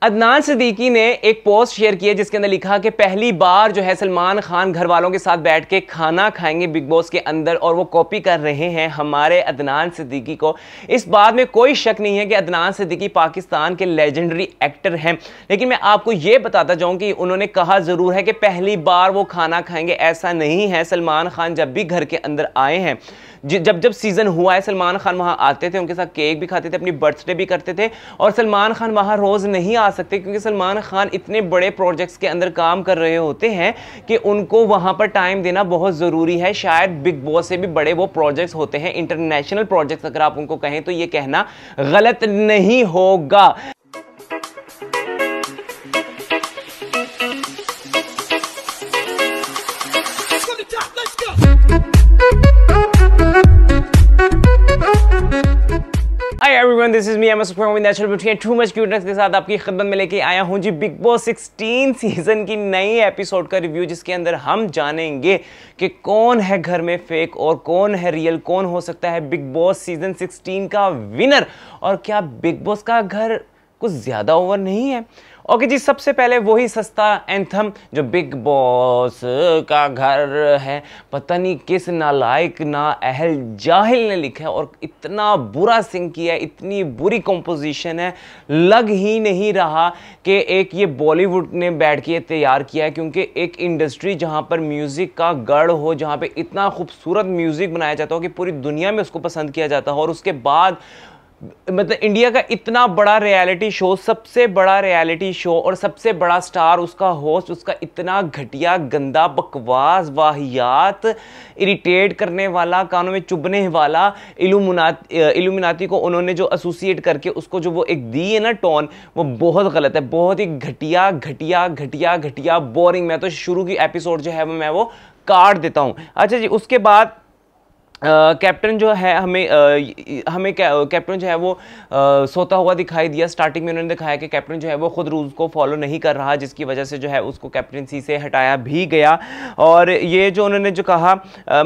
अदनान सिद्दीकी ने एक post share की है जिसके अंदर लिखा कि पहली बार जो है सलमान खान घर वालों के साथ बैठ के खाना खाएंगे बिग बॉस के अंदर, और वो कॉपी कर रहे हैं हमारे अदनान सिद्दीकी को। इस बात में कोई शक नहीं है कि अदनान सिद्दीकी पाकिस्तान के लेजेंडरी एक्टर हैं, लेकिन मैं आपको ये बताता जाऊं कि उन्होंने कहा जरूर है कि पहली बार वो खाना खाएंगे, ऐसा नहीं है। सलमान खान जब भी घर के अंदर आए हैं, जब सीजन हुआ है, सलमान खान वहां आते थे, उनके साथ केक भी खाते थे, अपनी बर्थडे भी करते थे। और सलमान खान वहां रोज नहीं आ सकते क्योंकि सलमान खान इतने बड़े प्रोजेक्ट्स के अंदर काम कर रहे होते हैं कि उनको वहां पर टाइम देना बहुत जरूरी है। शायद बिग बॉस से भी बड़े वो प्रोजेक्ट्स होते हैं, इंटरनेशनल प्रोजेक्ट्स अगर आप उनको कहें तो ये कहना गलत नहीं होगा। Hi everyone, this is me, I'm Supreme with Natural Beauty and Too Much Cuteness के साथ आपकी खिदमत में लेके आया हूं जी बिग बॉस 16 सीजन की नई एपिसोड का रिव्यू, जिसके अंदर हम जानेंगे कि कौन है घर में फेक और कौन है रियल, कौन हो सकता है बिग बॉस सीजन 16 का विनर, और क्या बिग बॉस का घर कुछ ज्यादा ओवर नहीं है। ओके जी, सबसे पहले वही सस्ता एंथम जो बिग बॉस का घर है, पता नहीं किस नालायक ना अहल जाहिल ने लिखा है और इतना बुरा सिंग किया है, इतनी बुरी कंपोजिशन है, लग ही नहीं रहा कि एक ये बॉलीवुड ने बैठ के तैयार किया है। क्योंकि एक इंडस्ट्री जहां पर म्यूजिक का गढ़ हो, जहां पे इतना खूबसूरत म्यूजिक बनाया जाता हो कि पूरी दुनिया में उसको पसंद किया जाता हो, और उसके बाद मतलब इंडिया का इतना बड़ा रियलिटी शो, सबसे बड़ा रियलिटी शो और सबसे बड़ा स्टार उसका होस्ट, उसका इतना घटिया गंदा बकवास वाहियात इरिटेट करने वाला, कानों में चुभने वाला इल्यूमिनाती को उन्होंने जो एसोसिएट करके उसको जो वो एक दी है ना टोन, वो बहुत गलत है, बहुत ही घटिया घटिया घटिया घटिया बोरिंग। मैं तो शुरू की एपिसोड जो है वो काट देता हूँ। अच्छा जी, उसके बाद कैप्टन जो है हमें कैप्टन जो है वो सोता हुआ दिखाई दिया। स्टार्टिंग में उन्होंने दिखाया कि कैप्टन जो है वो खुद रूल्स को फॉलो नहीं कर रहा, जिसकी वजह से जो है उसको कैप्टनसी से हटाया भी गया। और ये जो उन्होंने जो कहा,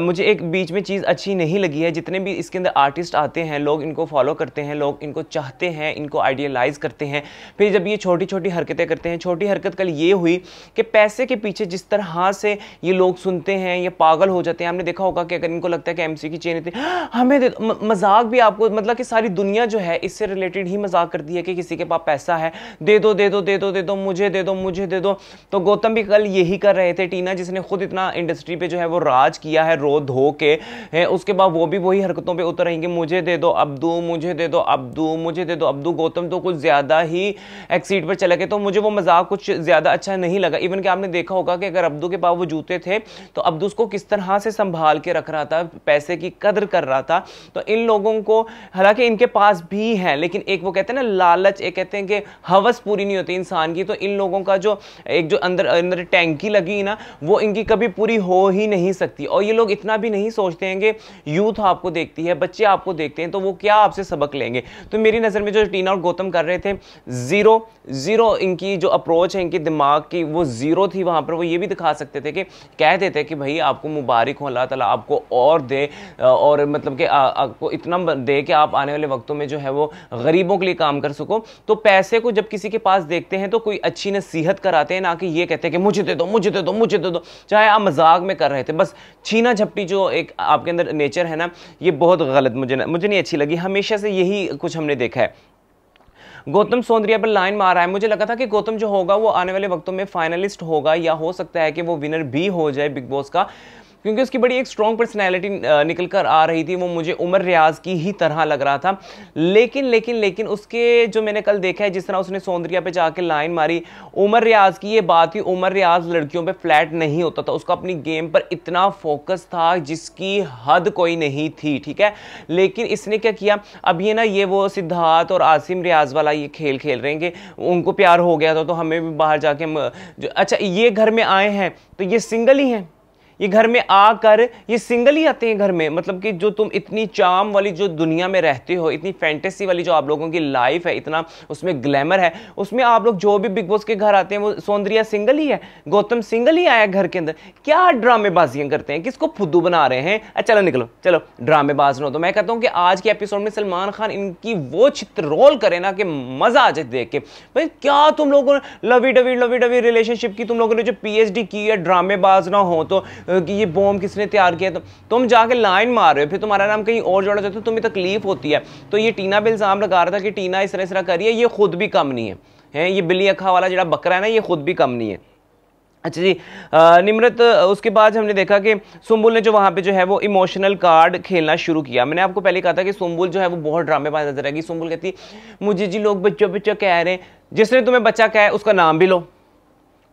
मुझे एक बीच में चीज़ अच्छी नहीं लगी है। जितने भी इसके अंदर आर्टिस्ट आते हैं, लोग इनको फॉलो करते हैं, लोग इनको चाहते हैं, इनको आइडियलाइज करते हैं, फिर जब ये छोटी छोटी हरकतें करते हैं। छोटी हरकत कल ये हुई कि पैसे के पीछे जिस तरह से ये लोग सुनते हैं, ये पागल हो जाते हैं। हमने देखा होगा कि अगर इनको लगता है कि MC की चेन थी, हमें दे दो, मजाक भी आपको मतलब कि सारी दुनिया जो है इससे रिलेटेड ही मजाक करती है कि किसी के पास पैसा है, दे दो दे दो दे दो दे दो, मुझे दे दो मुझे दे दो। तो गौतम भी कल यही कर रहे थे। टीना जिसने खुद इतना इंडस्ट्री पे जो है वो राज किया है रो धो के है, उसके बाद वो भी वही हरकतों पे उतर रहेंगे, मुझे दे दो अब्दू, मुझे दे दो अब्दू, मुझे दे दो अब्दू। गौतम तो कुछ ज्यादा ही एक्सीड पर चले गए, तो मुझे वो मजाक कुछ ज्यादा अच्छा नहीं लगा। इवन कि आपने देखा होगा कि अगर अब्दू के पास वो जूते थे तो अब्दू उसको किस तरह से संभाल के रख रहा था, पैसे की कदर कर रहा था। तो इन लोगों को, हालांकि इनके पास भी है, लेकिन एक वो कहते हैं ना लालच, एक कहते हैं कि हवस पूरी नहीं होती इंसान की। तो इन लोगों का जो एक जो अंदर टैंकी लगी ना, वो इनकी कभी पूरी हो ही नहीं सकती। और ये लोग इतना भी नहीं सोचते हैं कि यूथ आपको देखती है, बच्चे आपको देखते हैं, तो वो क्या आपसे सबक लेंगे। तो मेरी नजर में जो टीना और गौतम कर रहे थे, जीरो इनकी जो अप्रोच है, इनकी दिमाग की वो जीरो थी। वहां पर वो ये भी दिखा सकते थे कि कह देते कि भाई आपको मुबारक हो, अल्लाह ताला आपको और दे, और मतलब कि आपको इतना दे कि आप आने वाले वक्तों में जो है वो गरीबों के लिए काम कर सको। तो पैसे को जब किसी के पास देखते हैं तो कोई अच्छी नसीहत कराते हैं, ना कि ये कहते हैं कि मुझे दे दो मुझे दे दो मुझे दे दो, चाहे आप मजाक में कर रहे थे। बस छीना झपटी जो एक आपके अंदर नेचर है ना, ये बहुत गलत, मुझे नहीं अच्छी लगी। हमेशा से यही कुछ हमने देखा है। गौतम सौंदर्या पर लाइन मार रहा है। मुझे लगा था कि गौतम जो होगा वो आने वाले वक्तों में फाइनलिस्ट होगा, या हो सकता है कि वो विनर भी हो जाए बिग बॉस का, क्योंकि उसकी बड़ी एक स्ट्रॉन्ग पर्सनैलिटी निकल कर आ रही थी। वो मुझे उमर रियाज की ही तरह लग रहा था। लेकिन उसके जो मैंने कल देखा है, जिस तरह उसने सौंदर्या पे जाके लाइन मारी, उमर रियाज की ये बात थी, उमर रियाज लड़कियों पे फ्लैट नहीं होता था, उसका अपनी गेम पर इतना फोकस था जिसकी हद कोई नहीं थी, ठीक है। लेकिन इसने क्या किया, अब ये ना ये वो सिद्धार्थ और आसिम रियाज वाला ये खेल खेल रहे हैं कि उनको प्यार हो गया था तो हमें भी बाहर जाके अच्छा ये घर में आए हैं तो ये सिंगल ही हैं, ये घर में आकर ये सिंगल ही आते हैं घर में, मतलब कि जो तुम इतनी चार्म वाली जो दुनिया में रहते हो, इतनी फैंटेसी वाली जो आप लोगों की लाइफ है, इतना उसमें ग्लैमर है, उसमें आप लोग जो भी बिग बॉस के घर आते हैं वो सौंदर्या सिंगल ही है, गौतम सिंगल ही आया घर के अंदर। क्या ड्रामेबाजियां करते हैं, किसको फुद्दू बना रहे हैं? चलो निकलो, चलो ड्रामेबाज ना हो। तो मैं कहता हूं कि आज के एपिसोड में सलमान खान इनकी वो चित्र रोल करे ना कि मजा आ जाए देख के। भाई क्या तुम लोगों ने लवी डवी रिलेशनशिप की, तुम लोगों ने जो पीएचडी की है, ड्रामेबाज ना हो तो कि ये बॉम्ब किसने तैयार किया, तो तुम जाके लाइन मार रहे हो, फिर तुम्हारा नाम कहीं और जोड़ा जाता है, तुम्हें तकलीफ होती है। तो ये टीना पे इल्जाम लगा रहा था कि टीना इस तरह कर रही है, ये खुद भी कम नहीं है, ये बिल्ली अखा वाला जो बकरा है ना, ये खुद भी कम नहीं है। अच्छा जी, निम्रत, उसके बाद हमने देखा कि सुम्बुल ने जो वहाँ पे जो है वो इमोशनल कार्ड खेलना शुरू किया। मैंने आपको पहले कहा था कि सुम्बुल जो है वो बहुत ड्रामेबाज नजर आएगी। सुम्बुल कहती मुझे जी लोग बच्चा बच्चा कह रहे हैं, जिसने तुम्हें बच्चा कहा है उसका नाम भी लो,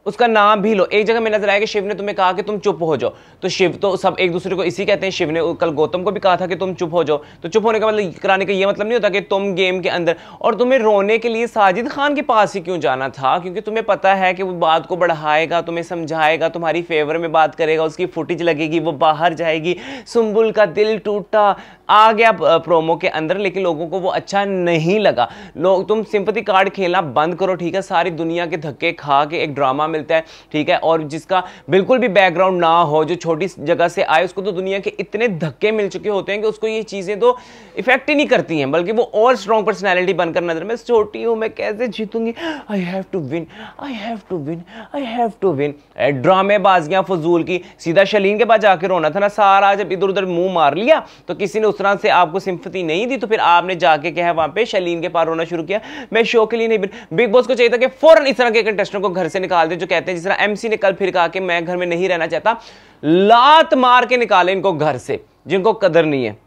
उसका नाम भी लो। एक जगह में नजर आया कि शिव ने तुम्हें कहा कि तुम चुप हो जाओ, तो शिव तो सब एक दूसरे को इसी कहते हैं। शिव ने कल गौतम को भी कहा था कि तुम चुप हो जाओ, तो चुप होने का मतलब कराने का ये मतलब नहीं होता कि तुम गेम के अंदर। और तुम्हें रोने के लिए साजिद खान के पास ही क्यों जाना था? क्योंकि तुम्हें पता है कि वो बात को बढ़ाएगा, तुम्हें समझाएगा, तुम्हारी फेवर में बात करेगा, उसकी फुटेज लगेगी, वो बाहर जाएगी। सुम्बुल का दिल टूटा, आ गया प्रोमो के अंदर, लेकिन लोगों को वो अच्छा नहीं लगा। लोग, तुम सिंपैथी कार्ड खेलना बंद करो, ठीक है? सारी दुनिया के धक्के खा के एक ड्रामा मिलता है, ठीक है? और जिसका बिल्कुल भी बैकग्राउंड ना हो, जो छोटी जगह से आए, उसको तो दुनिया के इतने धक्के मिल चुके होते हैं कि उसको ये चीजें तो इफेक्ट ही नहीं करती हैं, बल्कि वो और स्ट्रॉन्ग पर्सनैलिटी बनकर नजर, मैं छोटी हूं, मैं कैसे जीतूंगी, I have to win, I have to win, I have to win. ड्रामेबाजियां फजूल की। सीधा शलीन के पास जाके रोना था ना, सारा जब इधर उधर मुंह मार लिया तो किसी ने उस तरह से आपको सिंपैथी नहीं दी, तो फिर आपने जाके क्या है वहां पे शलीन के पास रोना शुरू किया। मैं शो के लिए नहीं, बिग बॉस को चाहिए था कि फौरन इस तरह के कंटेस्टेंट को घर से निकाल दे, जो कहते हैं, जिस तरह एमसी ने कल फिर कहा कि मैं घर में नहीं रहना चाहता, लात मार के निकाले इनको घर से, जिनको कदर नहीं है।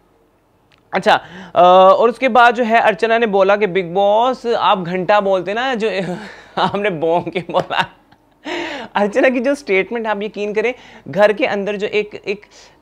अच्छा, और उसके बाद जो है अर्चना ने बोला कि बिग बॉस आप घंटा बोलते ना, जो आपने बॉम्ब के बोला। अर्चना की जो स्टेटमेंट, आप यकीन करें, घर के अंदर जो एक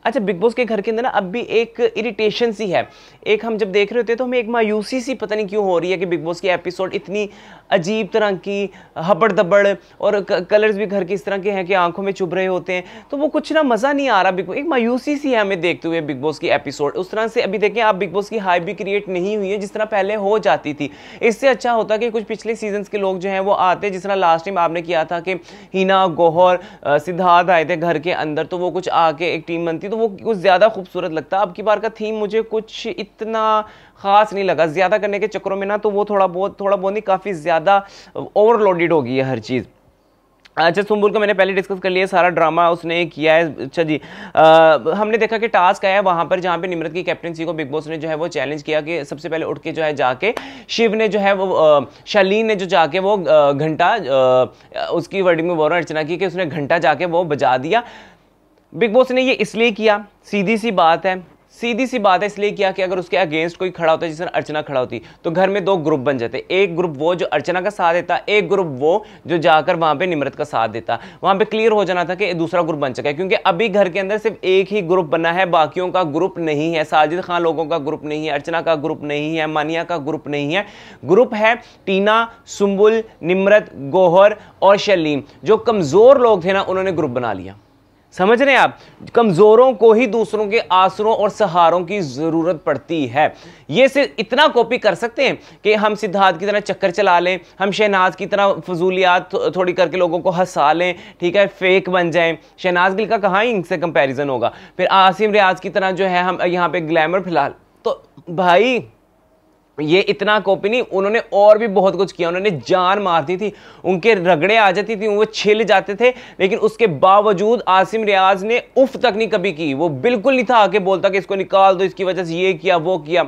अच्छा, बिग बॉस के घर के अंदर ना अब भी एक इरिटेशन सी है। एक हम जब देख रहे होते हैं तो हमें एक मायूसी सी पता नहीं क्यों हो रही है कि बिग बॉस की एपिसोड इतनी अजीब तरह की, हबड़ दबड़, और कलर्स भी घर के इस तरह के हैं कि आंखों में चुभ रहे होते हैं, तो वो कुछ ना मज़ा नहीं आ रहा। बिग बॉस एक मायूसी सी है हमें देखते हुए बिग बॉस की एपिसोड। उस तरह से अभी देखें आप, बिग बॉस की हाइप भी क्रिएट नहीं हुई है जिस तरह पहले हो जाती थी। इससे अच्छा होता कि कुछ पिछले सीजन्स के लोग जो हैं वो आते, जिस तरह लास्ट टाइम आपने किया था कि हिना, गौहर, सिद्धार्थ आए थे घर के अंदर, तो वो कुछ आके एक टीम बनती तो वो कुछ ज़्यादा खूबसूरत लगता। अब की बार का थीम मुझे कुछ इतना खास नहीं लगा, ज़्यादा करने के चक्करों में ना, तो वो थोड़ा बहुत नहीं, काफ़ी ज़्यादा ओवरलोडेड हो गई है हर चीज़। अच्छा, सुम्बुल को मैंने पहले डिस्कस कर लिया, सारा ड्रामा उसने किया है। अच्छा जी, हमने देखा कि टास्क आया वहाँ पर जहाँ पे निम्रत की कैप्टनसी को बिग बॉस ने जो है वो चैलेंज किया कि सबसे पहले उठ के जो है जाके शिव ने जो है वो शालीन ने जो जाके वो घंटा, उसकी वर्डिंग में बोल रहा अर्चना की कि उसने घंटा जाके वो बजा दिया। बिग बॉस ने ये इसलिए किया, सीधी सी बात है इसलिए किया कि अगर उसके अगेंस्ट कोई खड़ा होता, जिस तरह अर्चना खड़ा होती, तो घर में दो ग्रुप बन जाते। एक ग्रुप वो जो अर्चना का साथ देता, एक ग्रुप वो जो जाकर वहां पे निम्रत का साथ देता। वहां पे क्लियर हो जाना था कि दूसरा ग्रुप बन चुका है, क्योंकि अभी घर के अंदर सिर्फ एक ही ग्रुप बना है, बाकियों का ग्रुप नहीं है। साजिद खान लोगों का ग्रुप नहीं है, अर्चना का ग्रुप नहीं है, मानिया का ग्रुप नहीं है। ग्रुप है टीना, सुम्बुल, निम्रत, गौहर और शलीम। जो कमजोर लोग थे ना, उन्होंने ग्रुप बना लिया। समझ रहे हैं आप? कमजोरों को ही दूसरों के आसरों और सहारों की जरूरत पड़ती है। ये सिर्फ इतना कॉपी कर सकते हैं कि हम सिद्धार्थ की तरह चक्कर चला लें, हम शहनाज की तरह फजूलियात थोड़ी करके लोगों को हंसा लें, ठीक है, फेक बन जाएं। शहनाज गिल का कहाँ इनसे कंपैरिजन होगा? फिर आसिम रियाज की तरह जो है हम यहाँ पे ग्लैमर फिलहाल, तो भाई ये इतना कॉपी नहीं, उन्होंने और भी बहुत कुछ किया। उन्होंने जान मारती थी, उनके रगड़े आ जाती थी, वो छिल जाते थे, लेकिन उसके बावजूद आसिम रियाज ने उफ तक नहीं कभी की। वो बिल्कुल नहीं था आके बोलता कि इसको निकाल दो, इसकी वजह से ये किया वो किया।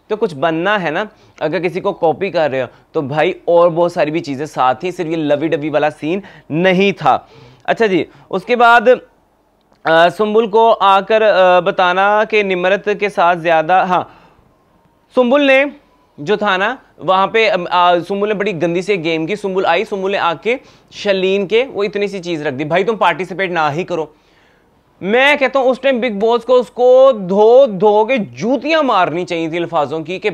तो कुछ बनना है ना, अगर किसी को कॉपी कर रहे हो तो भाई और बहुत सारी भी चीजें साथ ही, सिर्फ ये लवी डबी वाला सीन नहीं था। अच्छा जी, उसके बाद सुम्बुल को आकर बताना कि निम्रत के साथ ज्यादा, हाँ, सुम्बुल ने जो था ना वहां पे सुम्बुल ने बड़ी गंदी से गेम की। सुम्बुल आई, सुम्बुल ने आके शलीन के वो इतनी सी चीज रख दी, भाई तुम पार्टिसिपेट ना ही करो। मैं कहता हूं उस टाइम बिग बॉस को उसको धो के जूतियां मारनी चाहिए थी अल्फाजों की, कि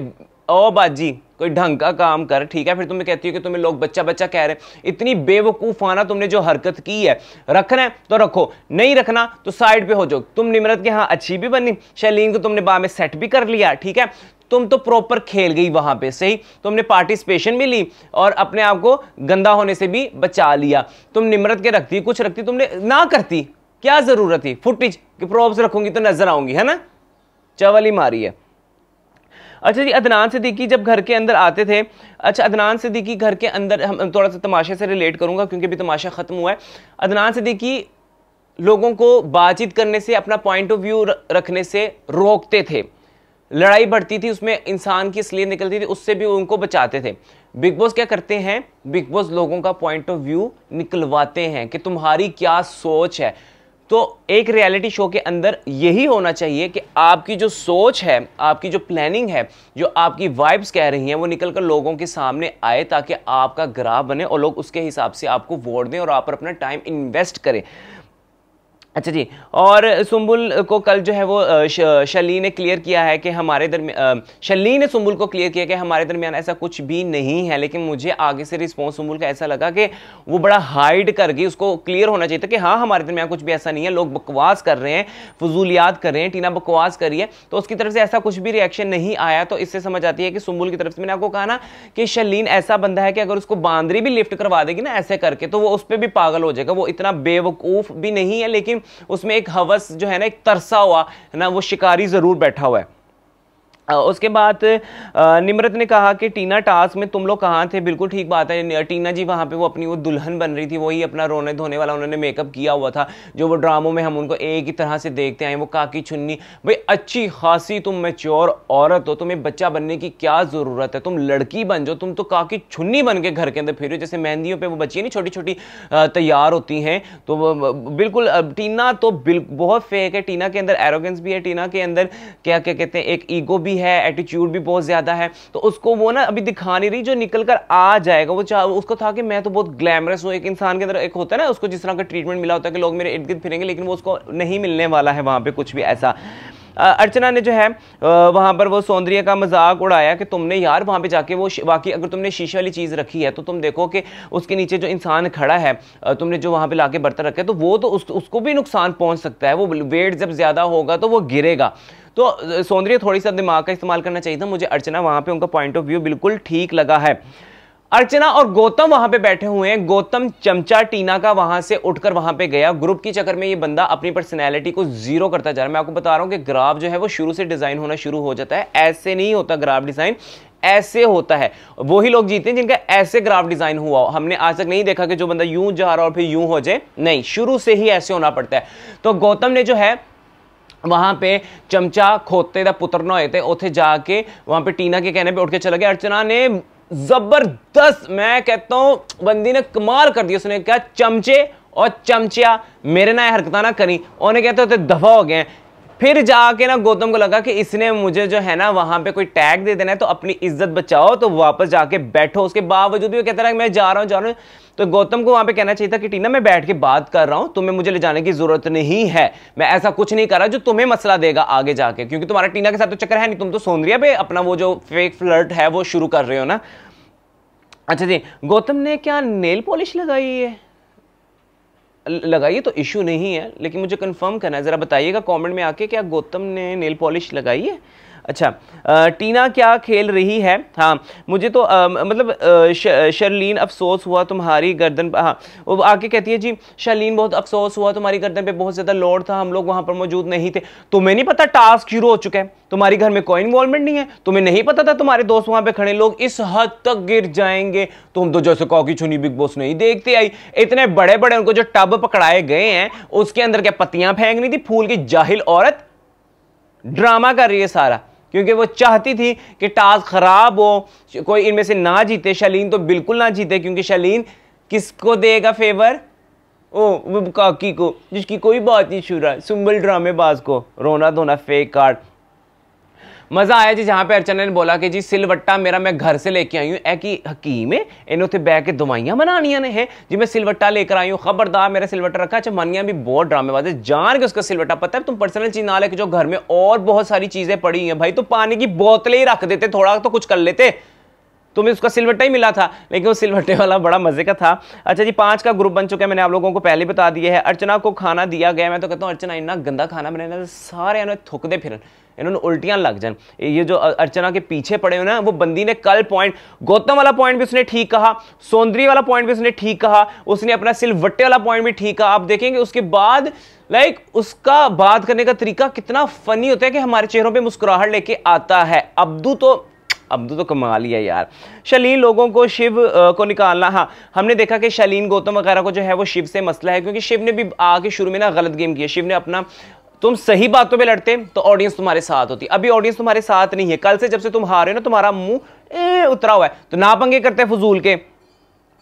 ओ बाजी कोई ढंग का काम कर, ठीक है। फिर तुम्हें कहती हो कि तुम्हें लोग बच्चा बच्चा कह रहे हैं। इतनी बेवकूफाना तुमने जो हरकत की है, रखना है तो रखो, नहीं रखना तो साइड पे हो जाओ। तुम निमरत के यहाँ अच्छी भी बनी, शैलीन को तुमने बाद में सेट भी कर लिया, ठीक है। तुम तो प्रॉपर खेल गई वहां पे, सही। तुमने पार्टिसिपेशन भी ली और अपने आप को गंदा होने से भी बचा लिया। तुम निमरत के रखती, कुछ रखती, तुमने ना करती, क्या जरूरत थी। फुटेज की प्रॉप्स रखूंगी तो नजर आऊंगी, है ना, चवल ही मारी है। अच्छा जी, अदनान सिद्दीकी जब घर के अंदर आते थे, अच्छा अदनान सिद्दीकी घर के अंदर, हम थोड़ा सा तमाशे से रिलेट करूंगा क्योंकि अभी तमाशा खत्म हुआ है। अदनान सिद्दीकी लोगों को बातचीत करने से, अपना पॉइंट ऑफ व्यू रखने से रोकते थे। लड़ाई बढ़ती थी, उसमें इंसान की असलियत निकलती थी, उससे भी उनको बचाते थे। बिग बॉस क्या करते हैं, बिग बॉस लोगों का पॉइंट ऑफ व्यू निकलवाते हैं कि तुम्हारी क्या सोच है। तो एक रियलिटी शो के अंदर यही होना चाहिए कि आपकी जो सोच है, आपकी जो प्लानिंग है, जो आपकी वाइब्स कह रही हैं, वो निकलकर लोगों के सामने आए ताकि आपका ग्राफ बने और लोग उसके हिसाब से आपको वोट दें और आप पर अपना टाइम इन्वेस्ट करें। अच्छा जी, और सुंबुल को कल जो है वो शली ने क्लियर किया है कि हमारे दरमियान, शली ने सुंबुल को क्लियर किया कि हमारे दरमियान ऐसा कुछ भी नहीं है। लेकिन मुझे आगे से रिस्पॉन्स सुंबुल का ऐसा लगा कि वो बड़ा हाइड कर गई। उसको क्लियर होना चाहिए था कि हाँ हमारे दरमियान कुछ भी ऐसा नहीं है, लोग बकवास कर रहे हैं, फजूलियात कर रहे हैं, टीना बकवास कर रही है, तो उसकी तरफ से ऐसा कुछ भी रिएक्शन नहीं आया। तो इससे समझ आती है कि सुंबुल की तरफ से, मैंने आपको कहा ना कि शलीन ऐसा बंदा है कि अगर उसको बांदरी भी लिफ्ट करवा देगी ना ऐसे करके, तो वो उस पर भी पागल हो जाएगा। वो इतना बेवकूफ भी नहीं है, लेकिन उसमें एक हवस जो है ना, एक तरसा हुआ ना, वो शिकारी जरूर बैठा हुआ है। उसके बाद निमरत ने कहा कि टीना टास्क में तुम लोग कहाँ थे। बिल्कुल ठीक बात है, टीना जी वहाँ पे वो अपनी वो दुल्हन बन रही थी, वही अपना रोने धोने वाला उन्होंने मेकअप किया हुआ था, जो वो ड्रामों में हम उनको एक ही तरह से देखते हैं। वो काकी चुन्नी, भाई अच्छी खासी तुम मैच्योर औरत हो, तुम्हें बच्चा बनने की क्या ज़रूरत है, तुम लड़की बन जाओ। तुम तो काकी चुन्नी बन के घर के अंदर फिर जैसे मेहंदियों पर वो बच्चियाँ नहीं छोटी छोटी तैयार होती हैं। तो बिल्कुल टीना तो बहुत फेक है। टीना के अंदर एरोगेंस भी है, टीना के अंदर क्या क्या कहते हैं, एक ईगो भी है, एटीट्यूड भी बहुत ज्यादा है। तो उसको वो ना अभी दिखा नहीं रही, जो निकल कर आ जाएगा। वो उसको था कि मैं तो बहुत ग्लैमरस हूँ। एक इंसान के अंदर एक होता है ना, उसको जिस तरह का ट्रीटमेंट मिला होता है कि लोग मेरे इर्द गिर्द फिरेंगे, लेकिन वो उसको नहीं मिलने वाला है वहां पे कुछ भी ऐसा। अर्चना ने जो है वहां पर वो सौंदर्य का मजाक उड़ाया कि तुमने यार वहां पे जाके वो वाकई अगर तुमने शीशे वाली चीज रखी है तो तुम देखो कि उसके नीचे जो इंसान खड़ा है, तुमने जो वहां पे लाके बर्तन रखे, तो वो तो उसको भी नुकसान पहुंच सकता है। वो वेट जब ज्यादा होगा तो वो गिरेगा। तो सौंदर्य थोड़ी सा दिमाग का इस्तेमाल करना चाहिए था। मुझे अर्चना वहां पे उनका पॉइंट ऑफ व्यू बिल्कुल ठीक लगा है। अर्चना और गौतम वहां पे बैठे हुए हैं। गौतम चमचा टीना का वहां से उठकर वहां पे गया। ग्रुप की चक्कर में ये बंदा अपनी पर्सनैलिटी को जीरो करता जा रहा है। मैं आपको बता रहा हूं कि ग्राफ जो है वो शुरू से डिजाइन होना शुरू हो जाता है। ऐसे नहीं होता ग्राफ डिजाइन, ऐसे होता है। वही लोग जीते हैं जिनका ऐसे ग्राफ डिजाइन हुआ हो। हमने आज तक नहीं देखा कि जो बंदा यूं जा रहा और फिर यूं हो जाए, नहीं, शुरू से ही ऐसे होना पड़ता है। तो गौतम ने जो है वहां पे चमचा खोते दा पुत्र ना होए थे, उथे जाके वहां पे टीना के कहने पे उठ के चला गया। अर्चना ने जबरदस्त, मैं कहता हूं बंदी ने कमाल कर दिया। उसने कहा चमचे और चमचिया मेरे ना हरकत ना करी, उन्हें कहते होते दफा हो गए। फिर जाके ना गौतम को लगा कि इसने मुझे जो है ना वहां पे कोई टैग दे देना है, तो अपनी इज्जत बचाओ, तो वापस जाके बैठो। उसके बावजूद भी वो कहता रहा मैं जा रहा हूं। तो गौतम को वहां पे कहना चाहिए था कि टीना मैं बैठ के बात कर रहा हूं, तुम्हें मुझे ले जाने की जरूरत नहीं है, मैं ऐसा कुछ नहीं कर रहा जो तुम्हें मसला देगा आगे जाके, क्योंकि तुम्हारा टीना के साथ तो चक्कर है नहीं, तुम तो सौंदर्य पे अपना वो जो फेक फ्लर्ट है वो शुरू कर रहे हो ना। अच्छा जी, गौतम ने क्या नेल पॉलिश लगाई है? लगाइए तो इशू नहीं है, लेकिन मुझे कंफर्म करना है, जरा बताइएगा कमेंट में आके क्या गौतम ने नेल पॉलिश लगाई है। अच्छा, टीना क्या खेल रही है? हाँ, मुझे तो मतलब शर्लीन अफसोस हुआ तुम्हारी गर्दन, हाँ वो आके कहती है जी शर्लीन बहुत अफसोस हुआ तुम्हारी गर्दन पे बहुत ज्यादा लोड था, हम लोग वहां पर मौजूद नहीं थे। तुम्हें नहीं पता टास्क शुरू हो चुका है, तुम्हारी घर में कोई इन्वॉल्वमेंट नहीं है, तुम्हें नहीं पता था तुम्हारे दोस्त वहां पे खड़े, लोग इस हद तक गिर जाएंगे। तुम तो जैसे कॉकी छुनी बिग बॉस नहीं देखते आई, इतने बड़े बड़े उनको जो टब पकड़ाए गए हैं उसके अंदर क्या पत्तियां फेंकनी थी? फूल की जाहिल औरत ड्रामा कर रही है सारा, क्योंकि वो चाहती थी कि टास्क खराब हो, कोई इनमें से ना जीते। शलीन तो बिल्कुल ना जीते, क्योंकि शलीन किसको देगा फेवर? वो काकी को, जिसकी कोई बात नहीं छू रहा, सुंबल ड्रामेबाज को, रोना धोना फेक कार्ड। मजा आया जी जहां पे अर्चना ने बोला कि जी सिलवट्टा मेरा मैं घर से लेके आई हूं ए कि हकीम है इन्हों ते बैठ के दवाइयां बनानियां ने है जी मैं सिलवट्टा लेकर आई हूं खबरदार मेरा सिलवट्टा रखा। अच्छा मनिया भी बहुत ड्रामेबाज है जान के उसका सिलवट्टा पता है तुम पर्सनल चीज ना लेके जो घर में और बहुत सारी चीजें पड़ी हैं भाई तो पानी की बोतलें ही रख देते थोड़ा तो कुछ कर लेते तुम्हें उसका सिलवट्टा ही मिला था लेकिन वो सिलवट्टे वाला बड़ा मजे का था। अच्छा जी 5 का ग्रुप बन चुका है मैंने आप लोगों को पहले बता दिया है। अर्चना को खाना दिया गया मैं तो कहता हूँ अर्चना इतना गंदा खाना बनाना सारे इन्होंने थुकदे फिर इन्होंने उल्टियां लग जान। ये जो अर्चना के पीछे पड़े हुए ना वो बंदी ने कल पॉइंट गौतम वाला पॉइंट भी उसने ठीक कहा सौंदर्य वाला पॉइंट भी उसने ठीक कहा उसने अपना सिलवट्टे वाला पॉइंट भी ठीक कहा। आप देखेंगे उसके बाद लाइक उसका बात करने का तरीका कितना फनी होता है कि हमारे चेहरों पे मुस्कुराहट लेके आता है। अब्दू तो कमाल ही है यार। शलीन लोगों को शिव को निकालना हाँ हमने देखा कि शलीन गौतम वगैरह को जो है वो शिव से मसला है क्योंकि शिव ने भी आके शुरू में ना गलत गेम किया। शिव ने अपना तुम सही बातों पे लड़ते तो ऑडियंस तुम्हारे साथ होती अभी ऑडियंस तुम्हारे साथ नहीं है। कल से जब से तुम हारे हो ना तुम्हारा मुंह उतरा हुआ है तो ना पंगे करते फजूल के।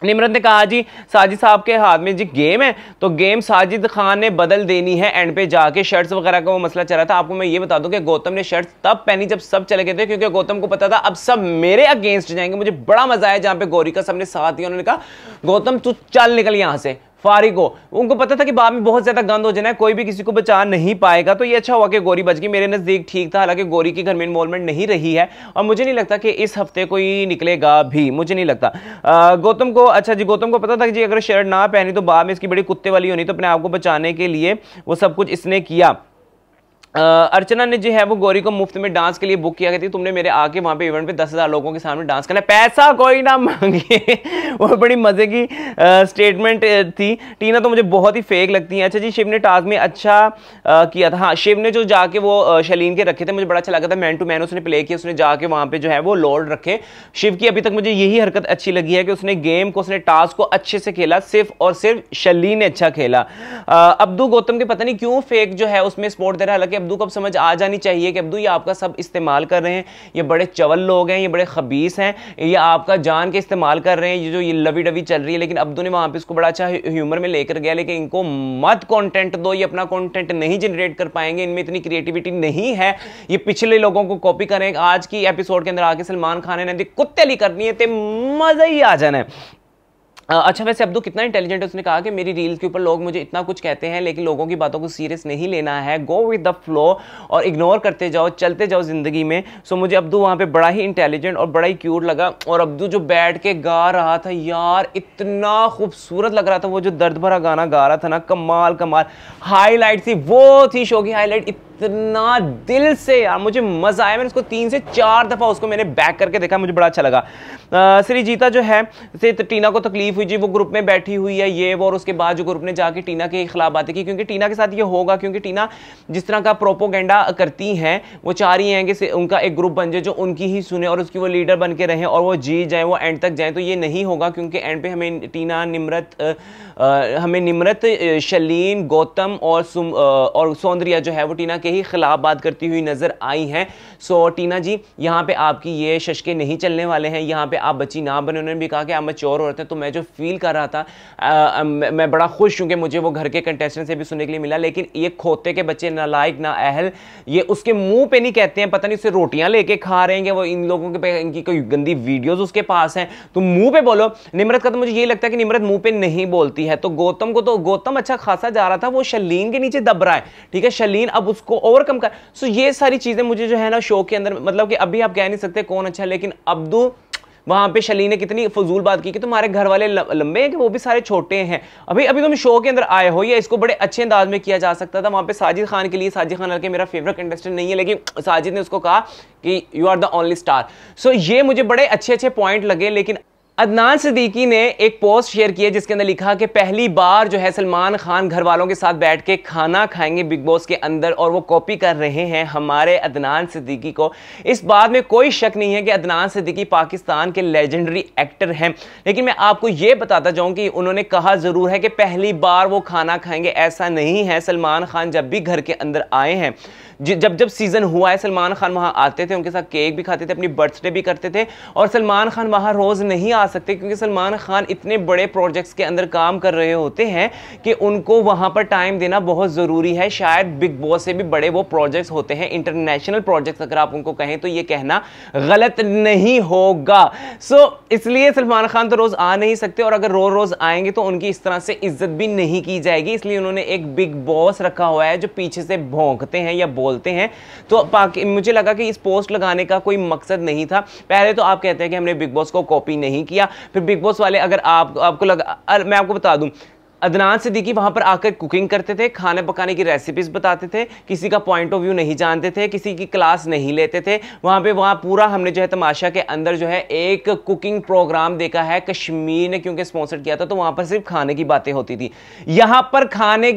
निमरत ने कहा जी साजिद साहब के हाथ में जी गेम है तो गेम साजिद खान ने बदल देनी है एंड पे जाके शर्ट्स वगैरह का वो मसला चल रहा था। आपको मैं ये बता दूं कि गौतम ने शर्ट्स तब पहनी जब सब चले गए थे क्योंकि गौतम को पता था अब सब मेरे अगेंस्ट जाएंगे। मुझे बड़ा मजा आया जहां पे गौरी का सबने साथ दिया उन्होंने कहा गौतम तू चल निकल यहां से फारिग हो। उनको पता था कि बाद में बहुत ज्यादा गंद हो जाना है कोई भी किसी को बचा नहीं पाएगा तो ये अच्छा हुआ कि गौरी बच गई। मेरे नजदीक ठीक था हालांकि गौरी की घर में इन्वॉल्वमेंट नहीं रही है और मुझे नहीं लगता कि इस हफ्ते कोई निकलेगा भी मुझे नहीं लगता। गौतम को अच्छा जी गौतम को पता था कि जी अगर शर्ट ना पहनी तो बाद में इसकी बड़ी कुत्ते वाली होनी तो अपने आप को बचाने के लिए वो सब कुछ इसने किया। अर्चना ने जो है वो गौरी को मुफ्त में डांस के लिए बुक किया गया थी तुमने मेरे आके वहां पे इवेंट पे 10,000 लोगों के सामने डांस करना पैसा कोई ना मांगे वो बड़ी मजे की स्टेटमेंट थी। टीना तो मुझे बहुत ही फेक लगती है। अच्छा जी शिव ने टास्क में अच्छा किया था हाँ शिव ने जो जाके वो शलीन के रखे थे मुझे बड़ा अच्छा लगा था मैन टू मैन उसने प्ले किया उसने जाके वहां पे जो है वो लॉर्ड रखे। शिव की अभी तक मुझे यही हरकत अच्छी लगी है कि उसने गेम को उसने टास्क को अच्छे से खेला सिर्फ और सिर्फ शलीन ने अच्छा खेला। अब्दू गौतम के पता नहीं क्यों फेक जो है उसमें सपोर्ट दे रहा है हालांकि अब्दू को अब समझ आ जानी चाहिए कि अब्दू ये आपका सब इस्तेमाल कर रहे हैं ये बड़े चवल लोग हैं ये बड़े खबीस हैं ये आपका जान के इस्तेमाल कर रहे हैं ये जो ये लवी डवी चल रही है। लेकिन अब्दू ने वहां पे इसको बड़ा अच्छा ह्यूमर में लेकर गया लेकिन इनको मत कंटेंट दो ये अपना कंटेंट नहीं जनरेट कर पाएंगे इनमें इतनी क्रिएटिविटी नहीं है ये पिछले लोगों को कॉपी करें। आज की एपिसोड के अंदर आके सलमान खान ने कुत्ते ली करनी है तो मजा ही आ जाना है। अच्छा वैसे अब्दू कितना इंटेलिजेंट है उसने कहा कि मेरी रील्स के ऊपर लोग मुझे इतना कुछ कहते हैं लेकिन लोगों की बातों को सीरियस नहीं लेना है गो विद द फ्लो और इग्नोर करते जाओ चलते जाओ जिंदगी में। सो मुझे अब्दू वहां पे बड़ा ही इंटेलिजेंट और बड़ा ही क्यूट लगा और अब्दू जो बैठ के गा रहा था यार इतना खूबसूरत लग रहा था वो जो दर्द भरा गाना गा रहा था ना कमाल कमाल हाईलाइट थी वो थी शो की हाईलाइट इतना दिल से यार मुझे मजा आया। मैंने उसको 3 से 4 दफा उसको मैंने बैक करके देखा मुझे बड़ा अच्छा लगा। श्रीजीता जो है से टीना को तकलीफ हुई जी वो ग्रुप में बैठी हुई है ये वो और उसके बाद जो ग्रुप ने जाके टीना के खिलाफ बातें की क्योंकि टीना के साथ ये होगा क्योंकि टीना जिस तरह का प्रोपोगेंडा करती हैं वो चाह रही हैं कि उनका एक ग्रुप बन जाए जो उनकी ही सुने और उसकी वो लीडर बन के रहें और वो जीत जाए वो एंड तक जाए तो ये नहीं होगा क्योंकि एंड पे हमें टीना निमरत शलीन गौतम और सौंदर्या जो है वो टीना के ही खिलाफ बात करती हुई नजर आई हैं। सो टीना जी यहाँ पे आपकी ये शशके नहीं चलने वाले हैं यहाँ पे आप बच्ची ना बने। उन्होंने भी कहा कि आप मैच्योर हो रहे थे तो मैं जो फील कर रहा था मैं बड़ा खुश हूँ कि मुझे वो घर के कंटेस्टेंट से भी सुनने के लिए मिला लेकिन ये खोते के बच्चे नालायक ना अहल ये उसके मुंह पे नहीं कहते हैं पता नहीं उससे रोटियां लेके खा रहे हैं वो इन लोगों के इनकी कोई गंदी वीडियोस उसके पास हैं तुम मुंह पे बोलो। निमरत का तो मुझे ये लगता है कि निमरत मुंह पे नहीं बोलती है तो गौतम अच्छा खासा जा रहा था वो शलीन के नीचे दब रहा है ठीक है शलीन अब उसको ओवरकम कर। सो ये सारी चीजें मुझे जो है ना शो के अंदर मतलब कि अभी आप कह नहीं सकते कौन अच्छा है लेकिन अब्दू वहां पे शलीन ने कितनी फजूल बात की कि तुम्हारे घर वाले लंबे हैं कि वो भी सारे छोटे हैं। अभी तुम शो के अंदर आए हो या इसको बड़े अच्छे अंदाज में किया जा सकता था। वहां पे साजिद खान के लिए साजिद खान के मेरा फेवरेट कंटेस्टेंट नहीं है लेकिन साजिद ने उसको कहा कि you are the only star. So ये मुझे बड़े अच्छे पॉइंट लगे। लेकिन अदनान सिद्दीकी ने एक पोस्ट शेयर किया जिसके अंदर लिखा कि पहली बार जो है सलमान खान घर वालों के साथ बैठ के खाना खाएंगे बिग बॉस के अंदर और वो कॉपी कर रहे हैं हमारे अदनान सिद्दीकी को। इस बात में कोई शक नहीं है कि अदनान सिद्दीकी पाकिस्तान के लेजेंडरी एक्टर हैं लेकिन मैं आपको ये बताता जाऊं कि उन्होंने कहा जरूर है कि पहली बार वो खाना खाएंगे ऐसा नहीं है। सलमान खान जब भी घर के अंदर आए हैं जब जब सीजन हुआ है सलमान खान वहां आते थे, उनके साथ केक भी खाते थे, अपनी बर्थडे भी करते थे। और सलमान खान वहां रोज नहीं आ सकते क्योंकि सलमान खान इतने बड़े प्रोजेक्ट्स के अंदर काम कर रहे होते हैं कि उनको वहां पर टाइम देना बहुत जरूरी है। शायद बिग बॉस से भी बड़े वो प्रोजेक्ट्स होते हैं, इंटरनेशनल प्रोजेक्ट्स अगर आप उनको कहें तो ये कहना गलत नहीं होगा। इसलिए सलमान खान तो रोज आ नहीं सकते, और अगर रोज रोज आएंगे तो उनकी इस तरह से इज्जत भी नहीं की जाएगी। इसलिए उन्होंने एक बिग बॉस रखा हुआ है जो पीछे से भौंकते हैं या बोलते हैं। तो मुझे लगा कि इस पोस्ट लगाने का कोई मकसद नहीं था। पहले तो आप कहते हैं कि हमने बिग बॉस को कॉपी नहीं किया, फिर बिग बॉस वाले अगर आपको लगा, मैं आपको बता दूं, अदनान सिद्दीकी वहां पर आकर कुकिंग करते थे, खाने पकाने की रेसिपीज बताते थे, किसी का पॉइंट ऑफ व्यू नहीं जानते थे, किसी की क्लास नहीं लेते थे। वहां पूरा हमने जो है तमाशा के अंदर जो है एक कुकिंग प्रोग्राम देखा है, कश्मीर ने क्योंकि स्पॉन्सर किया था, तो वहां पर सिर्फ खाने की बातें होती थी। यहां पर खाने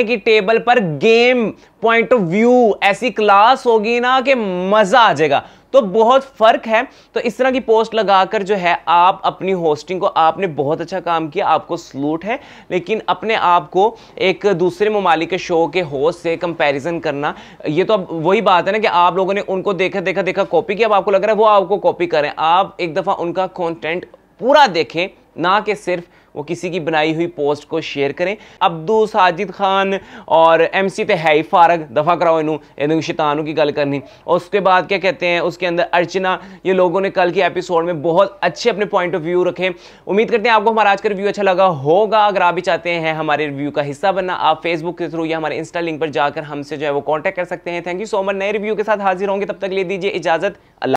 की टेबल पर गेम पॉइंट ऑफ व्यू ऐसी क्लास होगी ना कि मजा आ जाएगा। तो बहुत फर्क है। तो इस तरह की पोस्ट लगाकर जो है आप अपनी होस्टिंग को, आपने बहुत अच्छा काम किया, आपको सलूट है, लेकिन अपने आप को एक दूसरे ममालिक के शो के होस्ट से कंपैरिजन करना, ये तो अब वही बात है ना कि आप लोगों ने उनको देखा कॉपी किया, अब आपको लग रहा है वो आपको कॉपी करें। आप एक दफा उनका कंटेंट पूरा देखें, ना कि सिर्फ वो किसी की बनाई हुई पोस्ट को शेयर करें। अब्दू, साजिद खान और MC ते है ही फारग, दफा कराओ इनू शैतानों की गल करनी। और उसके बाद क्या कहते हैं, उसके अंदर अर्चना, ये लोगों ने कल के एपिसोड में बहुत अच्छे अपने पॉइंट ऑफ व्यू रखे। उम्मीद करते हैं आपको हमारा आज का रिव्यू अच्छा लगा होगा। अगर आप भी चाहते हैं हमारे रिव्यू का हिस्सा बनना, आप फेसबुक के थ्रू या हमारे इंस्टा लिंक पर जाकर हमसे जो है वो कॉन्टैक्ट कर सकते हैं। Thank you so much. नए रिव्यू के साथ हाजिर होंगे, तब तक ले दीजिए इजाजत। अल्लाह।